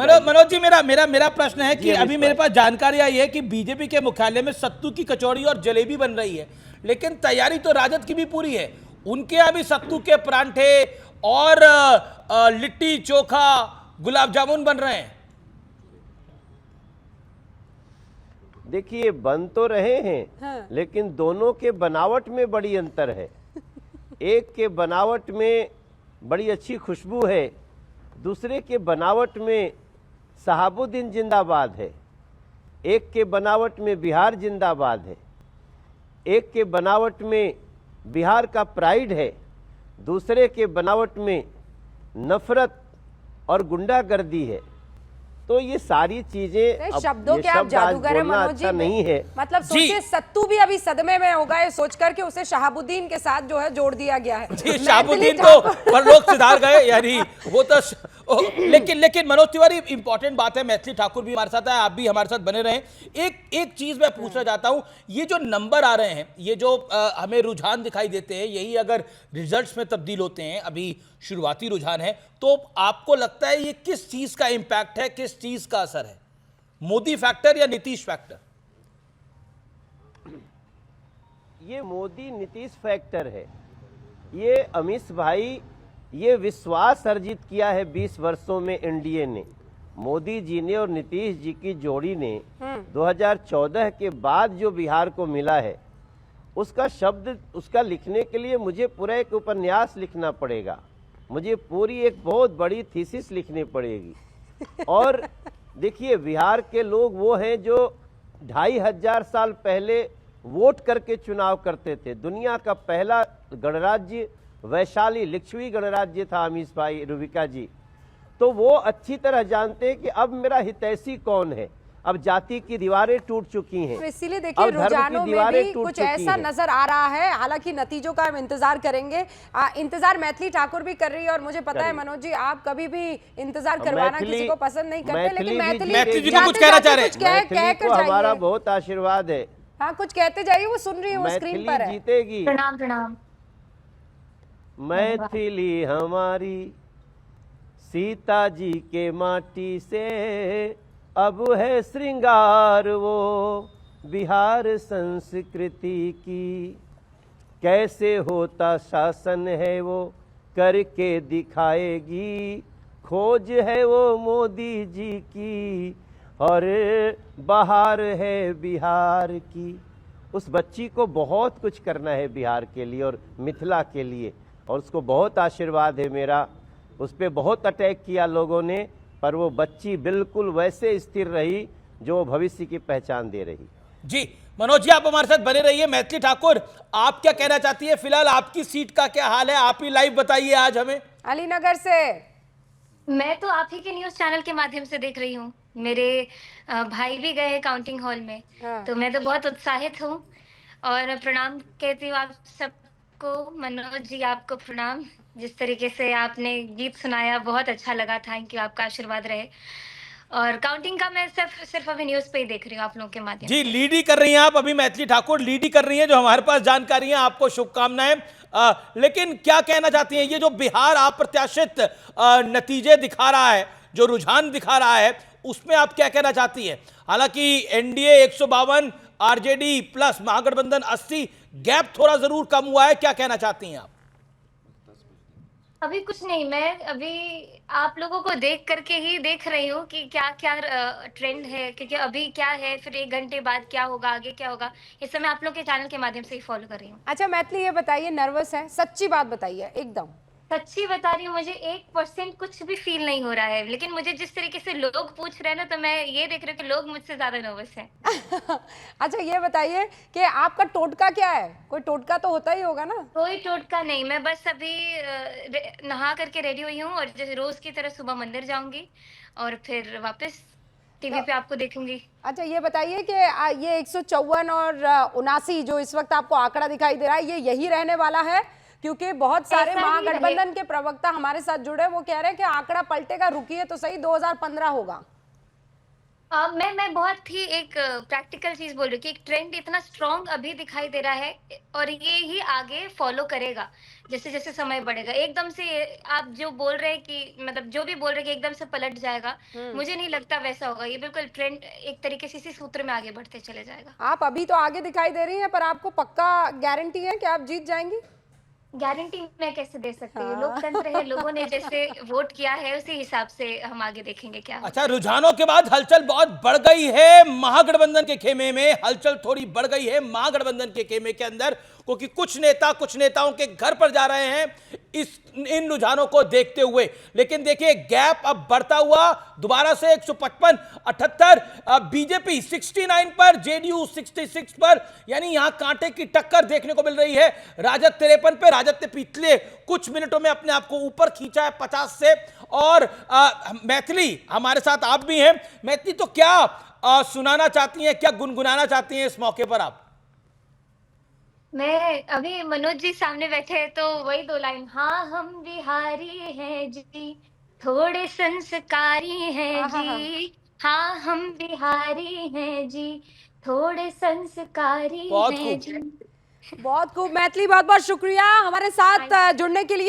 मनोज जी, मेरा मेरा मेरा प्रश्न है कि अभी मेरे पास जानकारी आई है कि बीजेपी के मुख्यालय में सत्तू की कचौड़ी और जलेबी बन रही है, लेकिन तैयारी तो राजद की भी पूरी है। उनके यहाँ भी सत्तू के परांठे और लिट्टी चोखा गुलाब जामुन बन रहे हैं। देखिए, बन तो रहे हैं, हाँ। लेकिन दोनों के बनावट में बड़ी अंतर है। एक के बनावट में बड़ी अच्छी खुशबू है, दूसरे के बनावट में शहाबुद्दीन जिंदाबाद है। एक के बनावट में बिहार जिंदाबाद है, एक के बनावट में बिहार का प्राइड है, दूसरे के बनावट में नफरत और गुंडागर्दी है। तो ये सारी चीजें शब्दों के आप जादूगर हैं मनोज जी, नहीं है। मतलब सोचिए सत्तू भी अभी सदमे में होगा ये सोचकर के उसे शहाबुद्दीन के साथ जो है जोड़ दिया गया है। जी, शहाबुद्दीन तो पर लोग सुधार गए, यानी वो तो लेकिन मनोज तिवारी, इंपॉर्टेंट बात है, मैथिली ठाकुर भी हमारे साथ है, आप भी हमारे साथ बने रहें। एक चीज मैं पूछना चाहता हूं, ये जो नंबर आ रहे हैं, ये जो हमें रुझान दिखाई देते हैं, यही अगर रिजल्ट्स में तब्दील होते हैं, अभी शुरुआती रुझान है, तो आपको लगता है ये किस चीज का इंपैक्ट है, किस चीज का असर है? मोदी फैक्टर या नीतीश फैक्टर? ये मोदी नीतीश फैक्टर है। ये अमित भाई, ये विश्वास अर्जित किया है 20 वर्षों में एनडीए ने, मोदी जी ने और नीतीश जी की जोड़ी ने 2014 के बाद जो बिहार को मिला है, उसका शब्द, उसका लिखने के लिए मुझे पूरा एक उपन्यास लिखना पड़ेगा, मुझे पूरी एक बहुत बड़ी थीसिस लिखनी पड़ेगी। और देखिए, बिहार के लोग वो हैं जो 2500 साल पहले वोट करके चुनाव करते थे। दुनिया का पहला गणराज्य वैशाली लिच्छवी गणराज्य था अमीश भाई, रुबिका जी। तो वो अच्छी तरह जानते हैं कि अब मेरा हितैषी कौन है। अब जाति की दीवारें टूट चुकी हैं, इसीलिए देखिए रुझानों में भी कुछ ऐसा नजर आ रहा है। हालांकि नतीजों का हम इंतजार करेंगे। इंतजार मैथिली ठाकुर भी कर रही है, और मुझे पता है मनोज जी आप कभी भी इंतजार करवाना किसी को पसंद नहीं करते, लेकिन मैथिली जी को कुछ कहना चाह रहे हैं। हमारा बहुत आशीर्वाद है। हाँ, कुछ कहते जाइए, वो सुन रही है, वो स्क्रीन पर है। जीतेगी। प्रणाम प्रणाम। मैथिली हमारी सीता जी के माटी से अब है श्रृंगार वो बिहार संस्कृति की। कैसे होता शासन है वो करके दिखाएगी, खोज है वो मोदी जी की और बहार है बिहार की। उस बच्ची को बहुत कुछ करना है बिहार के लिए और मिथिला के लिए, और उसको बहुत आशीर्वाद है मेरा। उस पर बहुत अटैक किया लोगों ने, पर वो बच्ची बिल्कुल वैसे स्थिर रही जो भविष्य की पहचान दे रही। जी मनोज जी, आप हमारे साथ बने रहिए। मैथिली ठाकुर, आप क्या कहना चाहती है? फिलहाल आपकी सीट का क्या हाल है, आप ही लाइव बताइए आज हमें। अलीनगर से मैं तो आप ही के न्यूज चैनल के माध्यम से देख रही हूँ। मेरे भाई भी गए हैं काउंटिंग हॉल में, तो मैं तो बहुत उत्साहित हूँ और प्रणाम कहती हूँ आप सबको। मनोज जी, आपको प्रणाम। जिस तरीके से आपने गीत सुनाया बहुत अच्छा लगा, थैंक यू, आपका आशीर्वाद रहे। और काउंटिंग का मैं सिर्फ अभी न्यूज पे ही देख रही हूँ आप लोगों के माध्यम जी। लीड ही कर रही हैं आप अभी, मैथिली ठाकुर लीड ही कर रही हैं, जो हमारे पास जानकारी है। आपको शुभकामनाएं। लेकिन क्या कहना चाहती हैं, ये जो बिहार अप्रत्याशित नतीजे दिखा रहा है, जो रुझान दिखा रहा है, उसमें आप क्या कहना चाहती है? हालांकि एनडीए 152, आरजेडी प्लस महागठबंधन 80, गैप थोड़ा जरूर कम हुआ है, क्या कहना चाहती हैं आप? अभी कुछ नहीं, मैं अभी आप लोगों को देख करके ही देख रही हूँ कि क्या क्या ट्रेंड है, क्योंकि अभी क्या है, फिर 1 घंटे बाद क्या होगा, आगे क्या होगा, इस समय आप लोग के चैनल के माध्यम से ही फॉलो कर रही हूँ। अच्छा मैथिली, ये बताइए, नर्वस है? सच्ची बात बताइए एकदम। सच्ची बता रही हूँ, मुझे 1% कुछ भी फील नहीं हो रहा है, लेकिन मुझे जिस तरीके से लोग पूछ रहे हैं ना, तो मैं ये देख रही हूँ कि लोग मुझसे ज्यादा नर्वस हैं। अच्छा ये बताइए कि आपका टोटका क्या है? कोई टोटका तो होता ही होगा ना? कोई टोटका नहीं, मैं बस अभी नहा करके रेडी हुई हूँ और जैसे रोज की तरह सुबह मंदिर जाऊंगी और फिर वापस टीवी पे आपको देखूंगी। अच्छा ये बताइए कि ये 154 और 79 जो इस वक्त आपको आंकड़ा दिखाई दे रहा है, ये यही रहने वाला है? क्योंकि बहुत सारे महागठबंधन के प्रवक्ता हमारे साथ जुड़े, वो कह रहे हैं कि आंकड़ा पलटेगा, रुकिए तो सही, 2015 होगा। मैं बहुत ही एक प्रैक्टिकल चीज बोल रही हूँ कि एक ट्रेंड इतना स्ट्रॉन्ग अभी दिखाई दे रहा है और ये ही आगे फॉलो करेगा जैसे जैसे समय बढ़ेगा। एकदम से आप जो बोल रहे हैं कि मतलब जो भी बोल रहे हैं कि एकदम से पलट जाएगा, मुझे नहीं लगता वैसा होगा। ये बिल्कुल ट्रेंड एक तरीके से इसी सूत्र में आगे बढ़ते चले जाएगा। आप अभी तो आगे दिखाई दे रही हैं, पर आपको पक्का गारंटी है कि आप जीत जाएंगी? गारंटी मैं कैसे दे सकती हूँ? लोकतंत्र है, लोगों ने जैसे वोट किया है उसी हिसाब से हम आगे देखेंगे क्या होता है। अच्छा, रुझानों के बाद हलचल बहुत बढ़ गई है महागठबंधन के खेमे में। हलचल थोड़ी बढ़ गई है महागठबंधन के खेमे के अंदर, क्योंकि कुछ नेताओं के घर पर जा रहे हैं इन रुझानों को देखते हुए। लेकिन देखिए, गैप अब बढ़ता हुआ दोबारा से 155 78 बीजेपी 69 पर, जेडीयू 66 पर, यानी यहां कांटे की टक्कर देखने को मिल रही है। राजद 53 पे। राजद ने पिछले कुछ मिनटों में अपने आप को ऊपर खींचा है 50 से। और मैथिली हमारे साथ आप भी हैं। मैथिली, तो क्या सुनाना चाहती हैं, क्या गुनगुनाना चाहती हैं इस मौके पर आप? मैं अभी मनोज जी सामने बैठे हैं तो वही 2 लाइन, हाँ हम बिहारी हैं जी, थोड़े संस्कारी हैं जी, हाँ हम बिहारी हैं जी, थोड़े संस्कारी बहुत हैं खूब। जी। बहुत खूब मैथिली, बहुत बहुत शुक्रिया हमारे साथ जुड़ने के लिए।